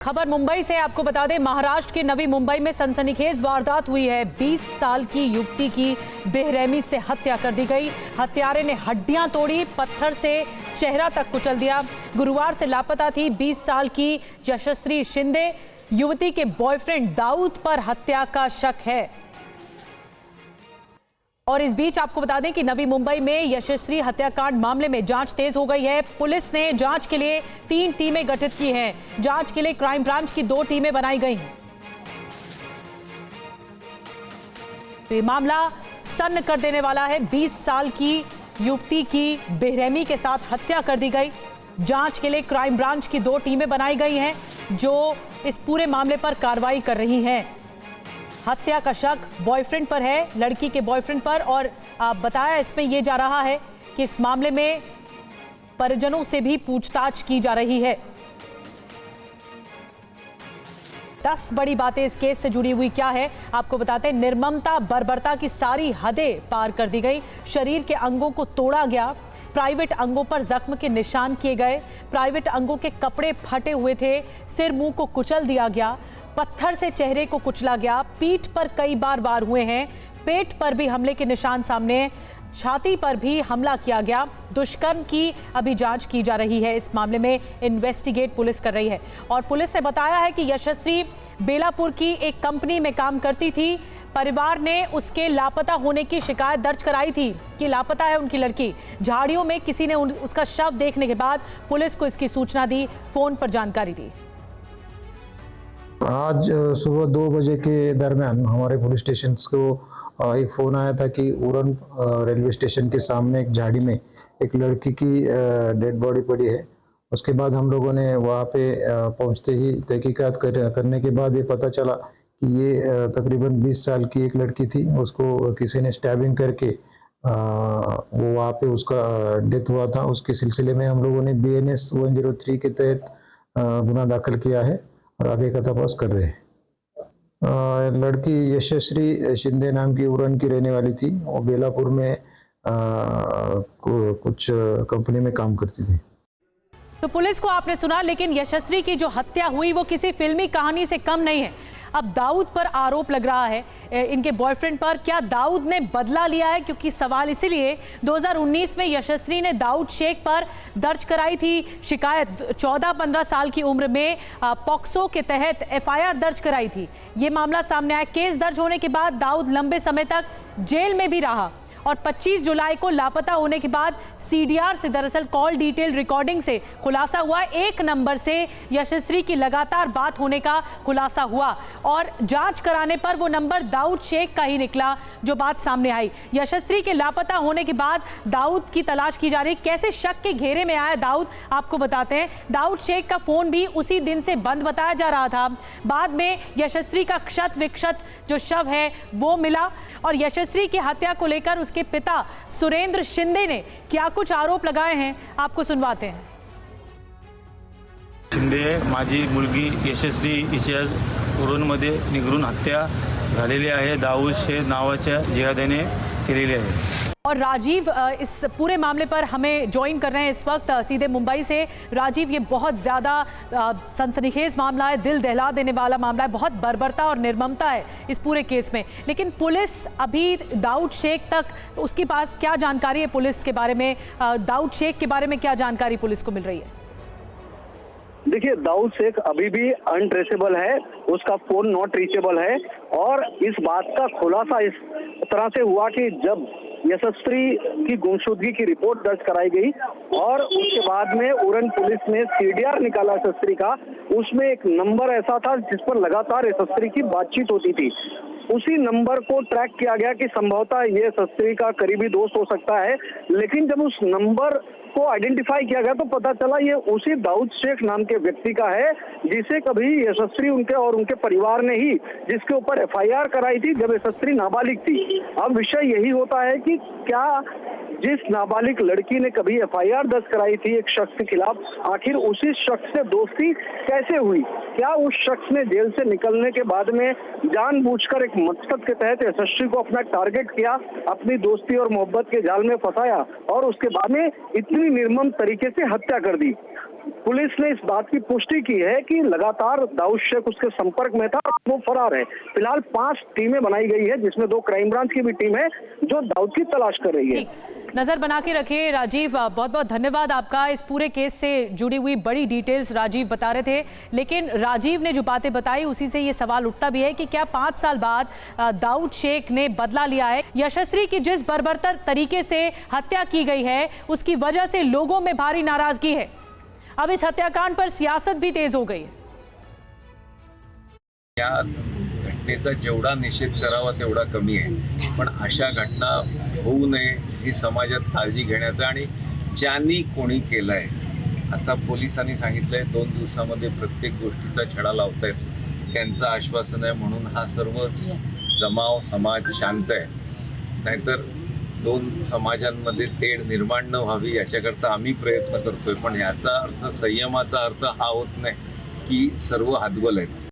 खबर मुंबई से आपको बता दें, महाराष्ट्र के नवी मुंबई में सनसनीखेज वारदात हुई है। 20 साल की युवती की बेरहमी से हत्या कर दी गई। हत्यारे ने हड्डियां तोड़ी, पत्थर से चेहरा तक कुचल दिया। गुरुवार से लापता थी 20 साल की यशस्वी शिंदे। युवती के बॉयफ्रेंड दाऊद पर हत्या का शक है। और इस बीच आपको बता दें कि नवी मुंबई में यशस्वी हत्याकांड मामले में जांच तेज हो गई है। पुलिस ने जांच के लिए 3 टीमें गठित की हैं। जांच के लिए क्राइम ब्रांच की 2 टीमें बनाई गई हैं। तो ये मामला सन्न कर देने वाला है। 20 साल की युवती की बेरहमी के साथ हत्या कर दी गई। जांच के लिए क्राइम ब्रांच की 2 टीमें बनाई गई हैं जो इस पूरे मामले पर कार्रवाई कर रही हैं। हत्या का शक बॉयफ्रेंड पर है, लड़की के बॉयफ्रेंड पर। और बताया इसमें यह जा रहा है कि इस मामले में परिजनों से भी पूछताछ की जा रही है। 10 बड़ी बातें इस केस से जुड़ी हुई क्या है आपको बताते हैं। निर्ममता, बर्बरता की सारी हदें पार कर दी गई। शरीर के अंगों को तोड़ा गया। प्राइवेट अंगों पर जख्म के निशान किए गए। प्राइवेट अंगों के कपड़े फटे हुए थे। सिर मुंह को कुचल दिया गया। पत्थर से चेहरे को कुचला गया। पीठ पर कई बार वार हुए हैं। पेट पर भी हमले के निशान सामने हैं। छाती पर भी हमला किया गया। दुष्कर्म की अभी जांच की जा रही है। इस मामले में इन्वेस्टिगेट पुलिस कर रही है। और पुलिस ने बताया है कि यशस्वी बेलापुर की एक कंपनी में काम करती थी। परिवार ने उसके लापता होने की शिकायत दर्ज कराई थी कि लापता है उनकी लड़की। झाड़ियों में किसी ने उसका शव देखने के बाद पुलिस को इसकी सूचना दी, फोन पर जानकारी दी। आज सुबह 2 बजे के दरमियान हमारे पुलिस स्टेशन को एक फ़ोन आया था कि उरन रेलवे स्टेशन के सामने एक झाड़ी में एक लड़की की डेड बॉडी पड़ी है। उसके बाद हम लोगों ने वहाँ पे पहुँचते ही तहकीकात करने के बाद ये पता चला कि ये तकरीबन 20 साल की एक लड़की थी। उसको किसी ने स्टैबिंग करके वो वहाँ पे उसका डेथ हुआ था। उसके सिलसिले में हम लोगों ने BNS 103 के तहत गुना दाखिल किया है और आगे का तपास कर रहे हैं। लड़की यशस्वी शिंदे नाम की उरन की रहने वाली थी। वो बेलापुर में कुछ कंपनी में काम करती थी। तो पुलिस को आपने सुना, लेकिन यशस्वी की जो हत्या हुई वो किसी फिल्मी कहानी से कम नहीं है। अब दाऊद पर आरोप लग रहा है, इनके बॉयफ्रेंड पर। क्या दाऊद ने बदला लिया है? क्योंकि सवाल इसीलिए 2019 में यशस्वी ने दाऊद शेख पर दर्ज कराई थी शिकायत। 14-15 साल की उम्र में पॉक्सो के तहत FIR दर्ज कराई थी। ये मामला सामने आया। केस दर्ज होने के बाद दाऊद लंबे समय तक जेल में भी रहा और 25 जुलाई को लापता होने के बाद CDR से दरअसल कॉल डिटेल रिकॉर्डिंग से खुलासा हुआ। एक नंबर से यशस्वी की लगातार बात होने का खुलासा हुआ और जांच कराने पर वो नंबर दाऊद शेख का ही निकला, जो बात सामने आई। यशस्वी के लापता होने के बाद दाऊद की तलाश की जा रही। कैसे शक के घेरे में आया दाऊद, आपको बताते हैं। दाऊद शेख का फोन भी उसी दिन से बंद बताया जा रहा था। बाद में यशस्वी का क्षत विक्षत जो शव है वो मिला और यशस्वी की हत्या को लेकर उसके पिता सुरेंद्र शिंदे ने क्या कुछ आरोप लगाए हैं, आपको सुनवाते हैं। शिंदे माझी मुलगी यशस्वी हिच्या उरणमध्ये निगरून हत्या झालेली आहे। दाऊद शेख नावाच्या जिहादीने केलेली आहे। और राजीव इस पूरे मामले पर हमें ज्वाइन कर रहे हैं इस वक्त सीधे मुंबई से। राजीव, ये बहुत ज़्यादा सनसनीखेज मामला है, दिल दहला देने वाला मामला है। बहुत बर्बरता और निर्ममता है इस पूरे केस में। लेकिन पुलिस अभी दाऊद शेख तक, उसके पास क्या जानकारी है पुलिस के बारे में? दाऊद शेख के बारे में क्या जानकारी पुलिस को मिल रही है? देखिए, दाऊद शेख अभी भी अनट्रेसेबल है, उसका फोन नॉट रीचेबल है। और इस बात का खुलासा इस तरह से हुआ कि जब यशस्वी की गुमशुदगी की रिपोर्ट दर्ज कराई गई और उसके बाद में उरन पुलिस ने CDR निकाला यशस्वी का, उसमें एक नंबर ऐसा था जिस पर लगातार यशस्वी की बातचीत होती थी। उसी नंबर को ट्रैक किया गया कि संभवतः ये यशस्वी का करीबी दोस्त हो सकता है। लेकिन जब उस नंबर को आइडेंटिफाई किया गया तो पता चला ये उसी दाऊद शेख नाम के व्यक्ति का है जिसे कभी यशस्वी उनके और उनके परिवार ने ही, जिसके ऊपर FIR कराई थी जब यशस्वी नाबालिग थी। अब विषय यही होता है कि क्या जिस नाबालिग लड़की ने कभी FIR दर्ज कराई थी एक शख्स के खिलाफ, आखिर उसी शख्स से दोस्ती कैसे हुई? क्या उस शख्स ने जेल से निकलने के बाद में जानबूझकर एक मकसद के तहत यशस्वी को अपना टारगेट किया, अपनी दोस्ती और मोहब्बत के जाल में फंसाया और उसके बाद में इतनी निर्मम तरीके से हत्या कर दी? पुलिस ने इस बात की पुष्टि की है कि लगातार दाऊद शेख उसके संपर्क में था, वो फरार है। फिलहाल 5 टीमें बनाई गई है, जिसमें 2 क्राइम ब्रांच की भी टीम है जो दाऊद की तलाश कर रही है। नजर बना के रखिए राजीव, बहुत बहुत धन्यवाद आपका। इस पूरे केस से जुड़ी हुई बड़ी डिटेल्स राजीव बता रहे थे, लेकिन राजीव ने जो बातें बताई उसी से ये सवाल उठता भी है कि क्या 5 साल बाद दाऊद शेख ने बदला लिया है। यशस्वी की जिस बर्बरतर तरीके से हत्या की गई है उसकी वजह से लोगों में भारी नाराजगी है। अब इस हत्याकांड पर सियासत भी तेज हो गई है। या घटनेचा जेवढा निषेध करावा तेवढा कमी आहे, पण अशा घटना होऊ नये ही समाजात काळजी घेण्याचा आणि ज्यांनी कोणी केलंय, आता पोलिसांनी सांगितलंय 2 दिवसामध्ये प्रत्येक गोष्टीचा छडा लावतायत, त्यांचं आश्वासन आहे म्हणून हा सर्व जमाव समाज शांत आहे। नाहीतर 2 समाजांमध्ये तेढ निर्माण न व्हावी याच्याकरता आम्ही प्रयत्न करतोय, पण याचा अर्थ संयमाचा अर्थ हा होत नाही की सर्व हातबल आहेत।